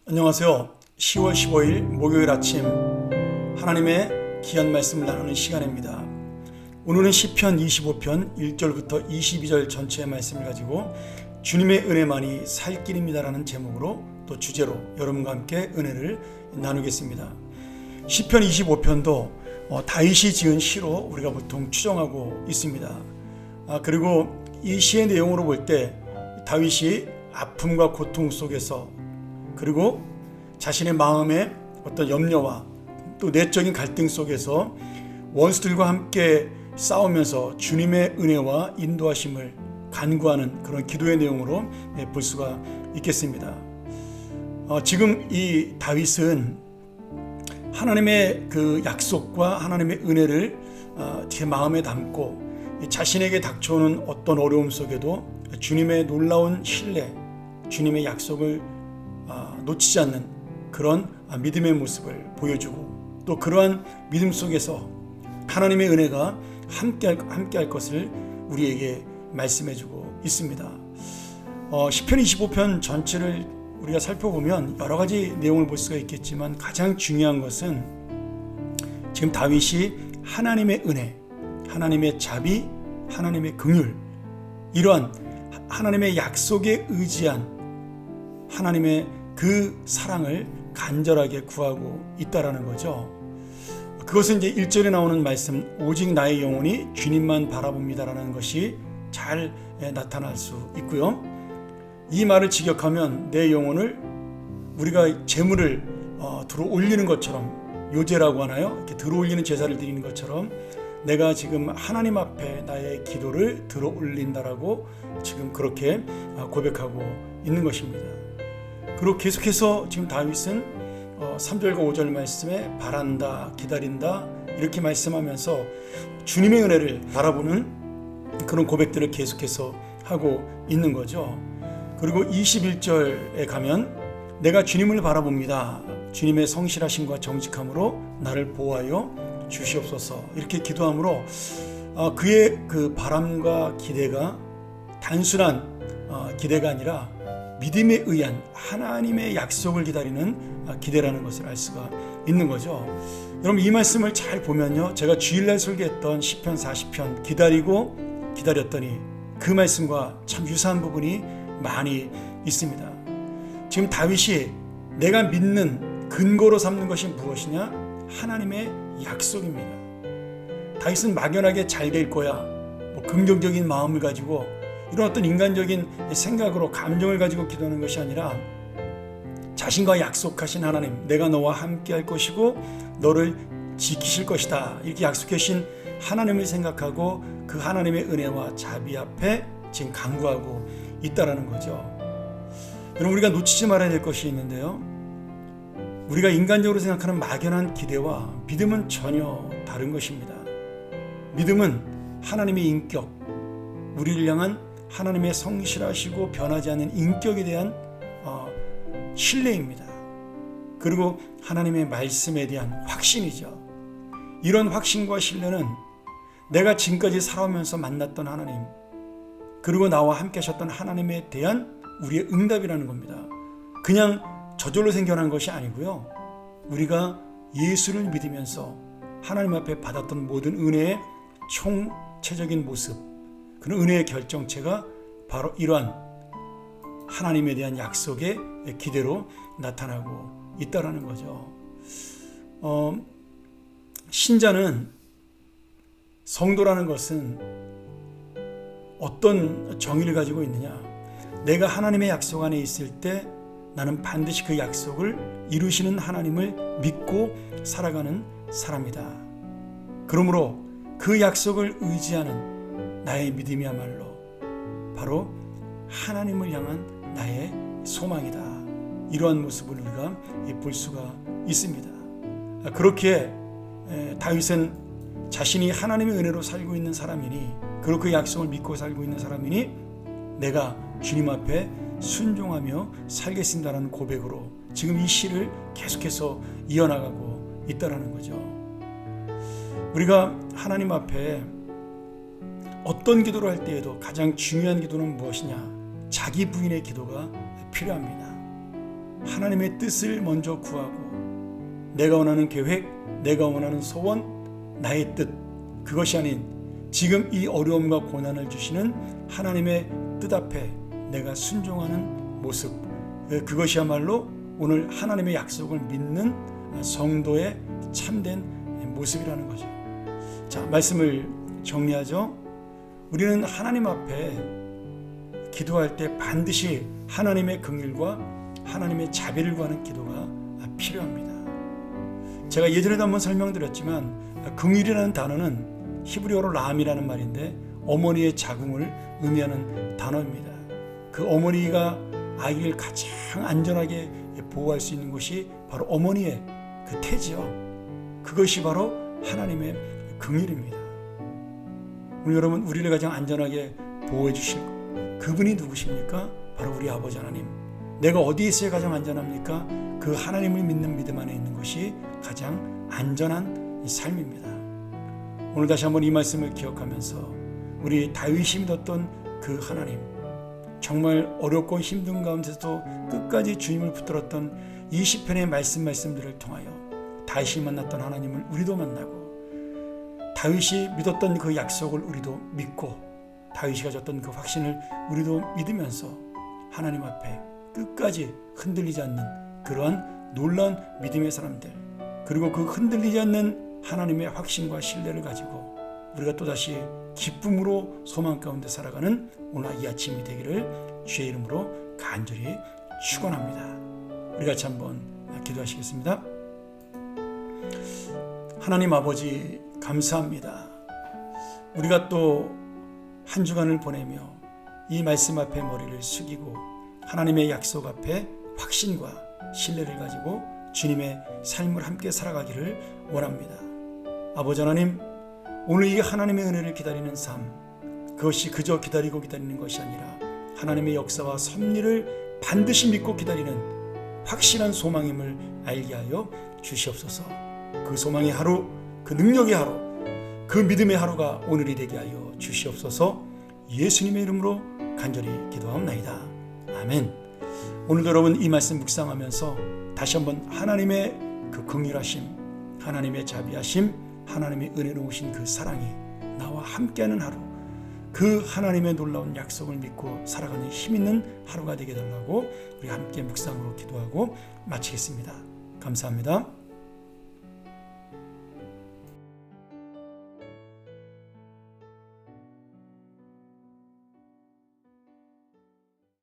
안녕하세요. 10월 15일 목요일 아침 하나님의 귀한 말씀을 나누는 시간입니다. 오늘은 시편 25편 1절부터 22절 전체의 말씀을 가지고 주님의 은혜만이 살 길입니다라는 제목으로 또 주제로 여러분과 함께 은혜를 나누겠습니다. 시편 25편도 다윗이 지은 시로 우리가 보통 추정하고 있습니다. 그리고 이 시의 내용으로 볼 때 다윗이 아픔과 고통 속에서 그리고 자신의 마음의 어떤 염려와 또 내적인 갈등 속에서 원수들과 함께 싸우면서 주님의 은혜와 인도하심을 간구하는 그런 기도의 내용으로 볼 수가 있겠습니다. 지금 이 다윗은 하나님의 그 약속과 하나님의 은혜를 제 마음에 담고 자신에게 닥쳐오는 어떤 어려움 속에도 주님의 놀라운 신뢰, 주님의 약속을 놓치지 않는 그런 믿음의 모습을 보여주고 또 그러한 믿음 속에서 하나님의 은혜가 함께할 것을 우리에게 말씀해주고 있습니다. 시편 25편 전체를 우리가 살펴보면 여러 가지 내용을 볼 수가 있겠지만 가장 중요한 것은 지금 다윗이 하나님의 은혜, 하나님의 자비, 하나님의 긍휼, 이러한 하나님의 약속에 의지한 하나님의 그 사랑을 간절하게 구하고 있다라는 거죠. 그것은 이제 1절에 나오는 말씀, 오직 나의 영혼이 주님만 바라봅니다라는 것이 잘 나타날 수 있고요. 이 말을 직역하면 내 영혼을 우리가 제물을 들어 올리는 것처럼, 요제라고 하나요? 이렇게 들어 올리는 제사를 드리는 것처럼 내가 지금 하나님 앞에 나의 기도를 들어 올린다라고 지금 그렇게 고백하고 있는 것입니다. 그리고 계속해서 지금 다윗은 3절과 5절 말씀에 바란다, 기다린다 이렇게 말씀하면서 주님의 은혜를 바라보는 그런 고백들을 계속해서 하고 있는 거죠. 그리고 21절에 가면 내가 주님을 바라봅니다. 주님의 성실하심과 정직함으로 나를 보호하여 주시옵소서 이렇게 기도함으로 그의 그 바람과 기대가 단순한 기대가 아니라 믿음에 의한 하나님의 약속을 기다리는 기대라는 것을 알 수가 있는 거죠. 여러분 이 말씀을 잘 보면요, 제가 주일날 설교했던 시편 40편 기다리고 기다렸더니 그 말씀과 참 유사한 부분이 많이 있습니다. 지금 다윗이 내가 믿는 근거로 삼는 것이 무엇이냐? 하나님의 약속입니다. 다윗은 막연하게 잘 될 거야, 긍정적인 마음을 가지고 이런 어떤 인간적인 생각으로 감정을 가지고 기도하는 것이 아니라 자신과 약속하신 하나님, 내가 너와 함께 할 것이고 너를 지키실 것이다 이렇게 약속해 주신 하나님을 생각하고 그 하나님의 은혜와 자비 앞에 지금 간구하고 있다라는 거죠. 여러분 우리가 놓치지 말아야 될 것이 있는데요, 우리가 인간적으로 생각하는 막연한 기대와 믿음은 전혀 다른 것입니다. 믿음은 하나님의 인격, 우리를 향한 하나님의 성실하시고 변하지 않는 인격에 대한 신뢰입니다. 그리고 하나님의 말씀에 대한 확신이죠. 이런 확신과 신뢰는 내가 지금까지 살아오면서 만났던 하나님, 그리고 나와 함께 하셨던 하나님에 대한 우리의 응답이라는 겁니다. 그냥 저절로 생겨난 것이 아니고요, 우리가 예수를 믿으면서 하나님 앞에 받았던 모든 은혜의 총체적인 모습, 그런 은혜의 결정체가 바로 이러한 하나님에 대한 약속의 기대로 나타나고 있다라는 거죠. 신자는, 성도라는 것은 어떤 정의를 가지고 있느냐? 내가 하나님의 약속 안에 있을 때 나는 반드시 그 약속을 이루시는 하나님을 믿고 살아가는 사람이다. 그러므로 그 약속을 의지하는 나의 믿음이야말로 바로 하나님을 향한 나의 소망이다. 이러한 모습을 우리가 볼 수가 있습니다. 그렇게 다윗은 자신이 하나님의 은혜로 살고 있는 사람이니, 그리고 그 약속을 믿고 살고 있는 사람이니 내가 주님 앞에 순종하며 살겠습니다라는 고백으로 지금 이 시를 계속해서 이어나가고 있다는 거죠. 우리가 하나님 앞에 어떤 기도를 할 때에도 가장 중요한 기도는 무엇이냐? 자기 부인의 기도가 필요합니다. 하나님의 뜻을 먼저 구하고 내가 원하는 계획, 내가 원하는 소원, 나의 뜻, 그것이 아닌 지금 이 어려움과 고난을 주시는 하나님의 뜻 앞에 내가 순종하는 모습, 그것이야말로 오늘 하나님의 약속을 믿는 성도의 참된 모습이라는 거죠. 자, 말씀을 정리하죠. 우리는 하나님 앞에 기도할 때 반드시 하나님의 긍휼과 하나님의 자비를 구하는 기도가 필요합니다. 제가 예전에도 한번 설명드렸지만 긍휼이라는 단어는 히브리어로 람이라는 말인데 어머니의 자궁을 의미하는 단어입니다. 그 어머니가 아이를 가장 안전하게 보호할 수 있는 곳이 바로 어머니의 그 태지요. 그것이 바로 하나님의 긍휼입니다. 오늘 여러분, 우리를 가장 안전하게 보호해 주실 그분이 누구십니까? 바로 우리 아버지 하나님. 내가 어디에 있어야 가장 안전합니까? 그 하나님을 믿는 믿음 안에 있는 것이 가장 안전한 삶입니다. 오늘 다시 한번 이 말씀을 기억하면서 우리 다윗이 믿었던 그 하나님, 정말 어렵고 힘든 가운데서도 끝까지 주님을 붙들었던 이 시편의 말씀들을 통하여 다윗이 만났던 하나님을 우리도 만나고 다윗이 믿었던 그 약속을 우리도 믿고 다윗이 가졌던 그 확신을 우리도 믿으면서 하나님 앞에 끝까지 흔들리지 않는 그러한 놀라운 믿음의 사람들, 그리고 그 흔들리지 않는 하나님의 확신과 신뢰를 가지고 우리가 또다시 기쁨으로 소망 가운데 살아가는 오늘 이 아침이 되기를 주의 이름으로 간절히 축원합니다. 우리 같이 한번 기도하시겠습니다. 하나님 아버지, 감사합니다. 우리가 또 한 주간을 보내며 이 말씀 앞에 머리를 숙이고 하나님의 약속 앞에 확신과 신뢰를 가지고 주님의 삶을 함께 살아가기를 원합니다. 아버지 하나님, 오늘 이 하나님의 은혜를 기다리는 삶, 그것이 그저 기다리는 것이 아니라 하나님의 역사와 섭리를 반드시 믿고 기다리는 확실한 소망임을 알게 하여 주시옵소서. 그 소망의 하루, 그 능력의 하루, 그 믿음의 하루가 오늘이 되게 하여 주시옵소서. 예수님의 이름으로 간절히 기도하옵나이다. 아멘. 오늘도 여러분 이 말씀 묵상하면서 다시 한번 하나님의 그 긍휼하심, 하나님의 자비하심, 하나님의 은혜로우신 그 사랑이 나와 함께하는 하루, 그 하나님의 놀라운 약속을 믿고 살아가는 힘 있는 하루가 되게 달라고 우리 함께 묵상으로 기도하고 마치겠습니다. 감사합니다.